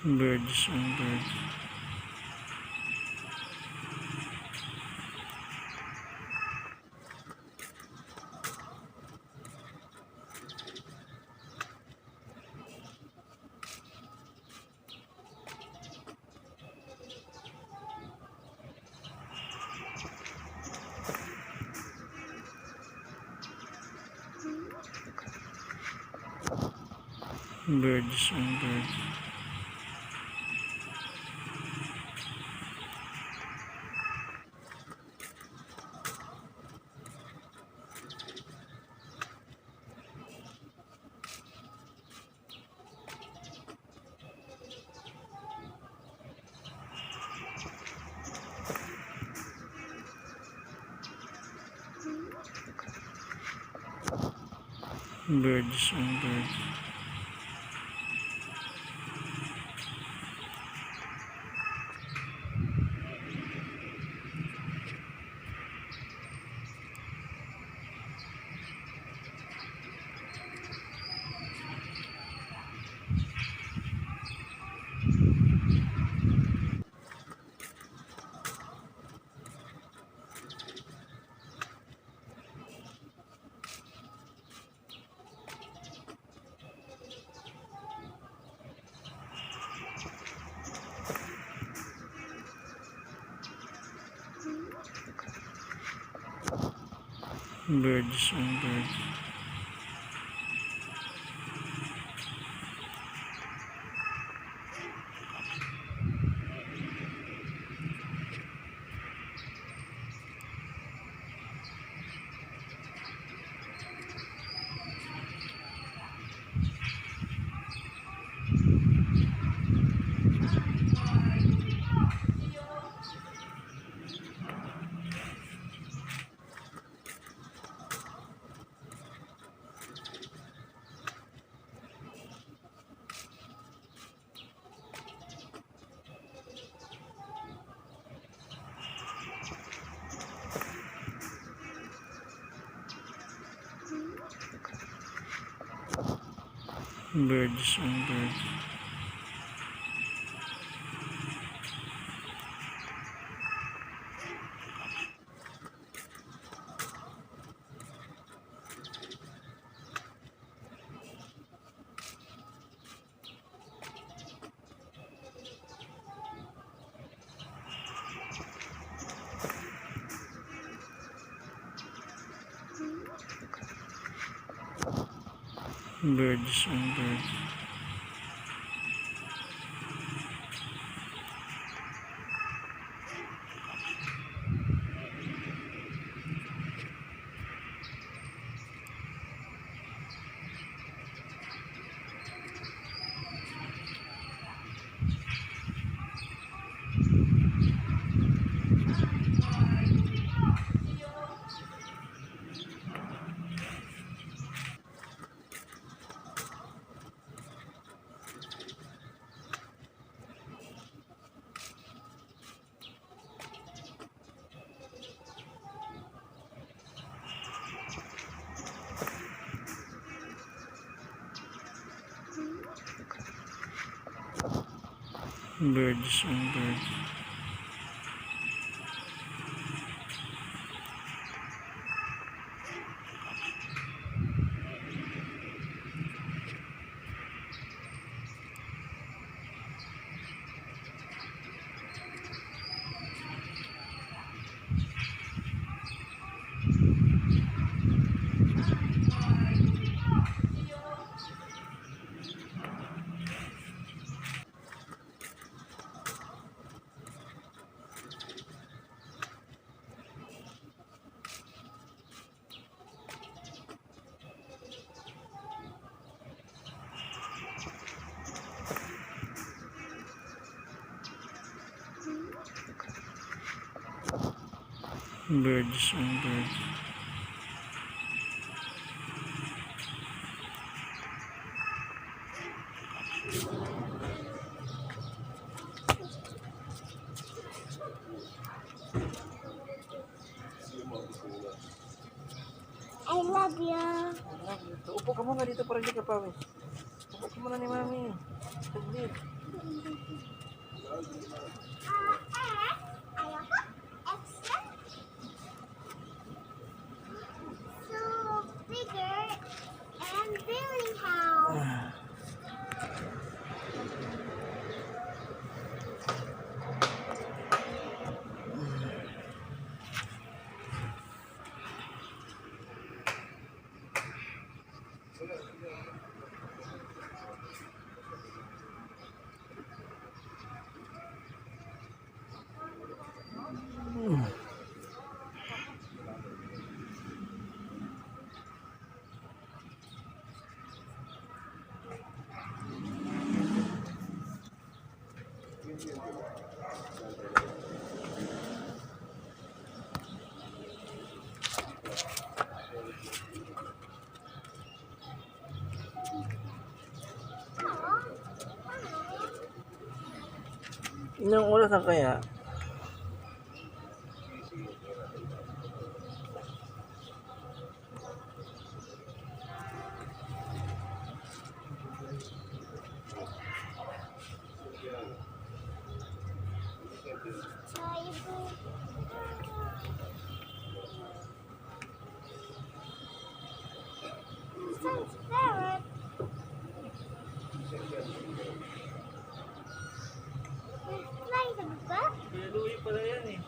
Birds and birds. Birds and birds. Birds and birds. Birds and birds. Birds and birds. Birds and birds. Birds and birds. Birds and birds. I love you. Upo ka muna dito para hindi ka pawis. Upo ka muna ni Mami. Saglit. Ayoko. Extra. So bigger and building house. Ilang oras na kaya? Sounds ferret. Flying sa baba? Louie pala yan eh.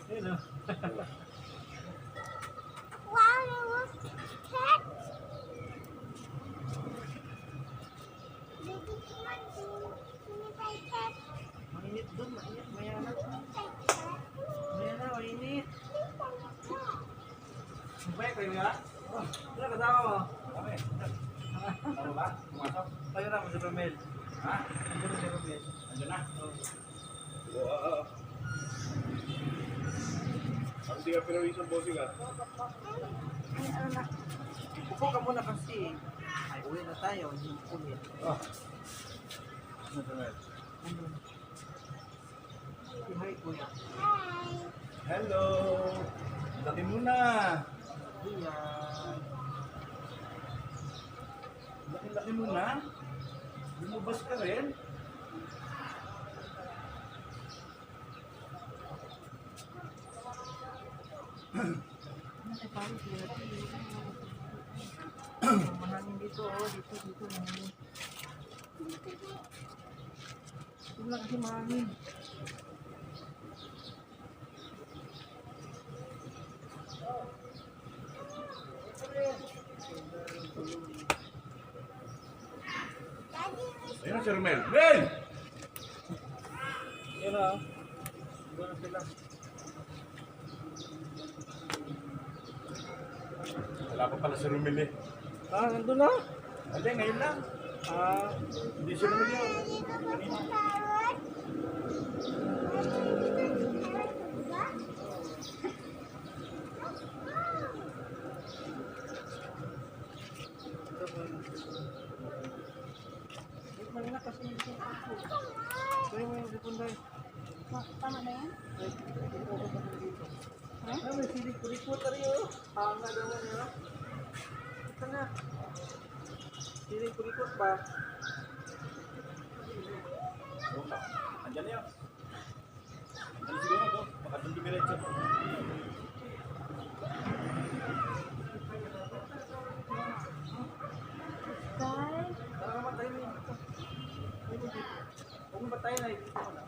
Ayun o. Wow, there was cat. Baby cat. Sini tayo cat. Mainit doon, mainit. Maya na. Sini tayo cat. Maya na, mainit. Sini tayo cat. Baik kayo nga? Oh, sino kasama mo? Kami. Ano ba? Pumasok? Tayo na, Mr. Romel. Ha? Nandiyan na si Romel. Nandiyan na? Oo. Ang di ka pinawisan bossing ah. Ay, ano na? Upo ka muna kasi. Ay, uwi na tayo. Hindi uwi. Ah. Ano ba yan? Ano? Hi, kuya. Hi. Hello! Laki mo na! Ayan. Laki-laki mo na? Lumabas ka rin? Mahangin dito, oh. Dito, mahangin. Ito lang kasi mahangin. Ayun na si Romel. Mel! Yan na, oh. Doon na sila. Wala pa pala si Romel eh. Ah, nandun na? Hindi, ngayon lang. Ah, Hindi si Romel yun. Dito ba si carrot? Carrot sa baba? ito ba? Wait, mali na kasi hindi ko ako. Kaya mo yung sipon dahil. Tama na yan? Ay, hindi ko ako dito. Ha? Ah, may silik-kulikot na rin, oh. Hanga naman, eh, oh. Ito na. Silik-kulikot pa. Andiyan na yun. Andiyan siguro to. Baka doon dumiretso. Guys. Tara, matay na yun. Huwag mo patayin na, dito ko na.